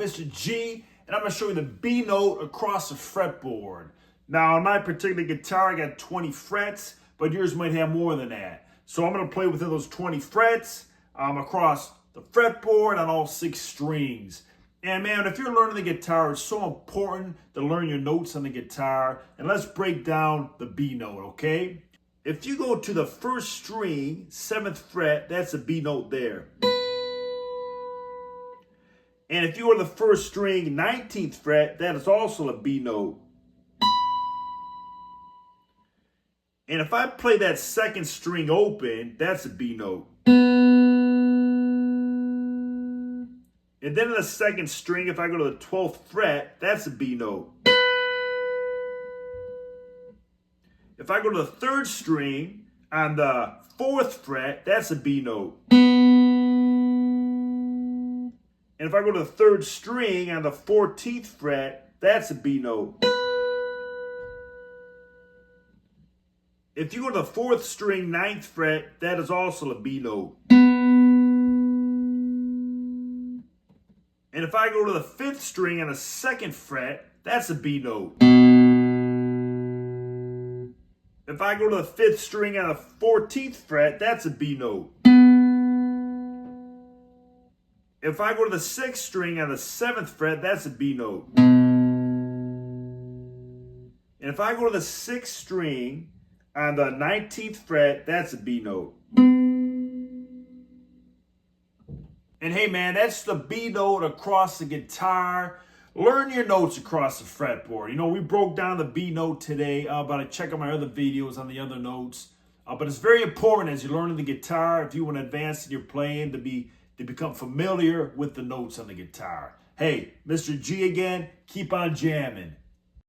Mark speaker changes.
Speaker 1: Mr. G, and I'm going to show you the B note across the fretboard. Now, on my particular guitar, I got 20 frets, but yours might have more than that. So I'm going to play within those 20 frets across the fretboard on all 6 strings. And man, if you're learning the guitar, it's so important to learn your notes on the guitar. And let's break down the B note, okay? If you go to the first string, 7th fret, that's a B note there. And if you go to the first string, 19th fret, that is also a B note. And if I play that second string open, that's a B note. And then in the second string, if I go to the 12th fret, that's a B note. If I go to the third string on the 4th fret, that's a B note. And if I go to the third string on the 14th fret, that's a B note. If you go to the 4th string, 9th fret, that is also a B note. And if I go to the 5th string on the 2nd fret, that's a B note. If I go to the 5th string on the 14th fret, that's a B note. If I go to the 6th string on the 7th fret, that's a B note. And if I go to the 6th string on the 19th fret, that's a B note. And hey man, that's the B note across the guitar. Learn your notes across the fretboard. You know, we broke down the B note today, but I check out my other videos on the other notes. But it's very important as you're learning the guitar, if you want to advance in your playing, to become familiar with the notes on the guitar. Hey, Mr. G again, keep on jamming.